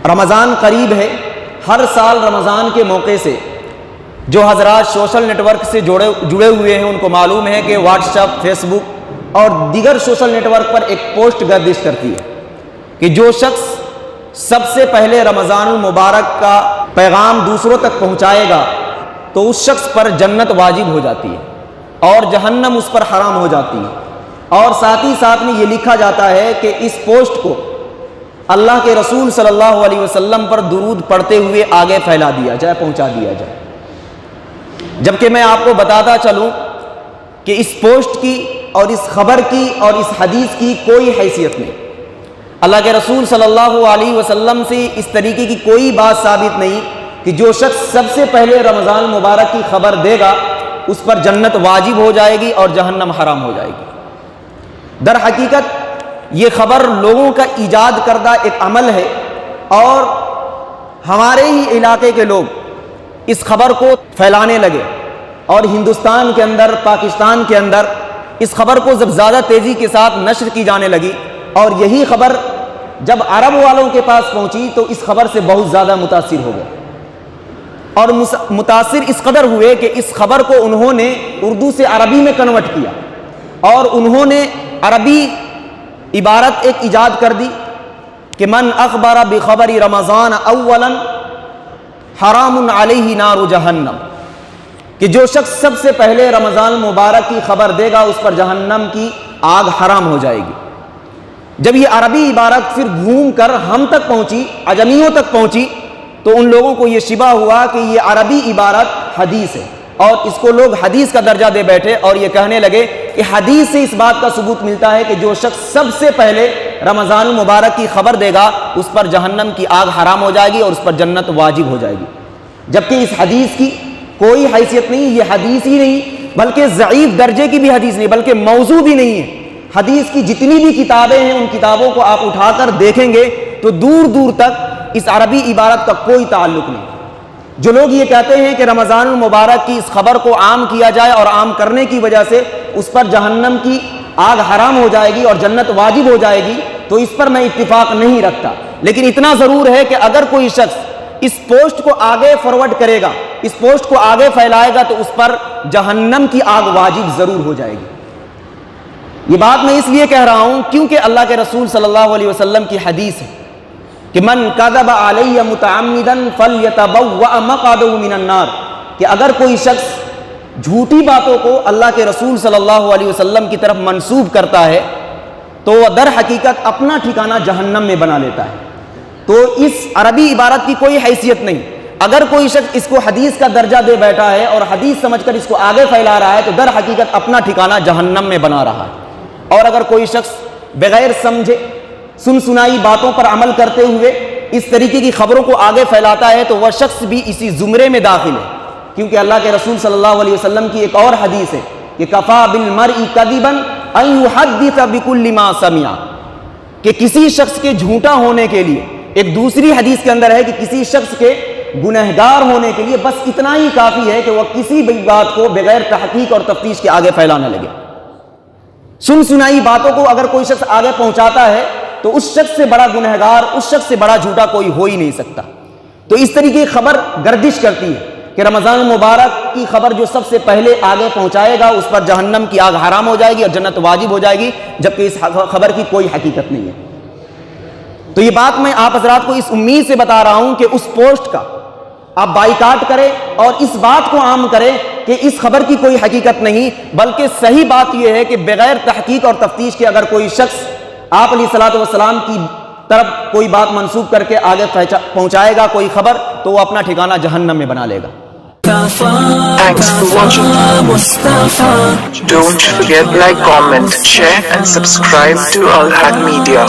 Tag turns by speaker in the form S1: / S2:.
S1: رمضان قریب ہے. ہر سال رمضان کے موقع سے جو حضرات سوشل نیٹ ورک سے جڑے ہوئے ہیں ان کو معلوم ہے کہ واٹس ایپ، فیس بک اور دیگر سوشل نیٹ ورک پر ایک پوسٹ گردش کرتی ہے کہ جو شخص سب سے پہلے رمضان المبارک کا پیغام دوسروں تک پہنچائے گا تو اس شخص پر جنت واجب ہو جاتی ہے اور جہنم اس پر حرام ہو جاتی ہے. اور ساتھ ہی ساتھ میں یہ لکھا جاتا ہے کہ اس پوسٹ کو اللہ کے رسول صلی اللہ علیہ وسلم پر درود پڑھتے ہوئے آگے پھیلا دیا جائے، پہنچا دیا جائے. جبکہ میں آپ کو بتاتا چلوں کہ اس پوسٹ کی اور اس خبر کی اور اس حدیث کی کوئی حیثیت نہیں. اللہ کے رسول صلی اللہ علیہ وسلم سے اس طریقے کی کوئی بات ثابت نہیں کہ جو شخص سب سے پہلے رمضان مبارک کی خبر دے گا اس پر جنت واجب ہو جائے گی اور جہنم حرام ہو جائے گی. در حقیقت یہ خبر لوگوں کا ایجاد کردہ ایک عمل ہے اور ہمارے ہی علاقے کے لوگ اس خبر کو پھیلانے لگے اور ہندوستان کے اندر، پاکستان کے اندر اس خبر کو جب زیادہ تیزی کے ساتھ نشر کی جانے لگی اور یہی خبر جب عرب والوں کے پاس پہنچی تو اس خبر سے بہت زیادہ متاثر ہو گئے اور متاثر اس قدر ہوئے کہ اس خبر کو انہوں نے اردو سے عربی میں کنورٹ کیا اور انہوں نے عربی عبارت ایک ایجاد کر دی کہ من اخبر بخبر رمضان اولا حرام علیہ نار جہنم، کہ جو شخص سب سے پہلے رمضان مبارک کی خبر دے گا اس پر جہنم کی آگ حرام ہو جائے گی. جب یہ عربی عبارت پھر گھوم کر ہم تک پہنچی، عجمیوں تک پہنچی، تو ان لوگوں کو یہ شبہ ہوا کہ یہ عربی عبارت حدیث ہے اور اس کو لوگ حدیث کا درجہ دے بیٹھے اور یہ کہنے لگے کہ حدیث سے اس بات کا ثبوت ملتا ہے کہ جو شخص سب سے پہلے رمضان المبارک کی خبر دے گا اس پر جہنم کی آگ حرام ہو جائے گی اور اس پر جنت واجب ہو جائے گی. جبکہ اس حدیث کی کوئی حیثیت نہیں، یہ حدیث ہی نہیں بلکہ ضعیف درجے کی بھی حدیث نہیں بلکہ موضوع بھی نہیں ہے. حدیث کی جتنی بھی کتابیں ہیں ان کتابوں کو آپ اٹھا کر دیکھیں گے تو دور دور تک اس عربی عبارت کا کوئی تعلق نہیں. جو لوگ یہ کہتے ہیں کہ رمضان المبارک کی اس خبر کو عام کیا جائے اور عام کرنے کی وجہ سے اس پر جہنم کی آگ حرام ہو جائے گی اور جنت واجب ہو جائے گی، تو اس پر میں اتفاق نہیں رکھتا. لیکن اتنا ضرور ہے کہ اگر کوئی شخص اس پوسٹ کو آگے فارورڈ کرے گا، اس پوسٹ کو آگے پھیلائے گا تو اس پر جہنم کی آگ واجب ضرور ہو جائے گی. یہ بات میں اس لیے کہہ رہا ہوں کیونکہ اللہ کے رسول صلی اللہ علیہ وسلم کی حدیث ہے کہ من کذب علی متعمدا فلیتبوأ مقعده من النار، کہ اگر کوئی شخص جھوٹی باتوں کو اللہ کے رسول صلی اللہ علیہ وسلم کی طرف منسوب کرتا ہے تو وہ در حقیقت اپنا ٹھکانہ جہنم میں بنا لیتا ہے. تو اس عربی عبارت کی کوئی حیثیت نہیں. اگر کوئی شخص اس کو حدیث کا درجہ دے بیٹھا ہے اور حدیث سمجھ کر اس کو آگے پھیلا رہا ہے تو در حقیقت اپنا ٹھکانہ جہنم میں بنا رہا ہے. اور اگر کوئی شخص بغیر سمجھے سن سنائی باتوں پر عمل کرتے ہوئے اس طریقے کی خبروں کو آگے پھیلاتا ہے تو وہ شخص بھی اسی زمرے میں داخل ہے. کیونکہ اللہ کے رسول صلی اللہ علیہ وسلم کی ایک اور حدیث ہے کہ کفا بالمرء کذبا ان یحدث بکل ما سمع، کہ کسی شخص کے جھوٹا ہونے کے لیے، ایک دوسری حدیث کے اندر ہے کہ کسی شخص کے گنہگار ہونے کے لیے بس اتنا ہی کافی ہے کہ وہ کسی بھی بات کو بغیر تحقیق اور تفتیش کے آگے پھیلانے لگے. سن سنائی باتوں کو اگر کوئی شخص آگے پہنچاتا ہے تو اس شخص سے بڑا گنہگار، اس شخص سے بڑا جھوٹا کوئی ہو ہی نہیں سکتا. تو اس طریقے کی خبر گردش کرتی ہے کہ رمضان المبارک کی خبر جو سب سے پہلے آگے پہنچائے گا اس پر جہنم کی آگ حرام ہو جائے گی اور جنت واجب ہو جائے گی، جبکہ اس خبر کی کوئی حقیقت نہیں ہے. تو یہ بات میں آپ حضرات کو اس امید سے بتا رہا ہوں کہ اس پوسٹ کا آپ بائیکاٹ کریں اور اس بات کو عام کریں کہ اس خبر کی کوئی حقیقت نہیں، بلکہ صحیح بات یہ ہے کہ بغیر تحقیق اور تفتیش کے اگر کوئی شخص آپ علیہ الصلوۃ والسلام کی طرف کوئی بات منسوب کر کے آگے پہنچائے گا کوئی خبر تو وہ اپنا ٹھکانہ جہنم میں بنا لے گا.
S2: Thanks for watching. Don't forget like, comment, share and subscribe to Al Haq Media.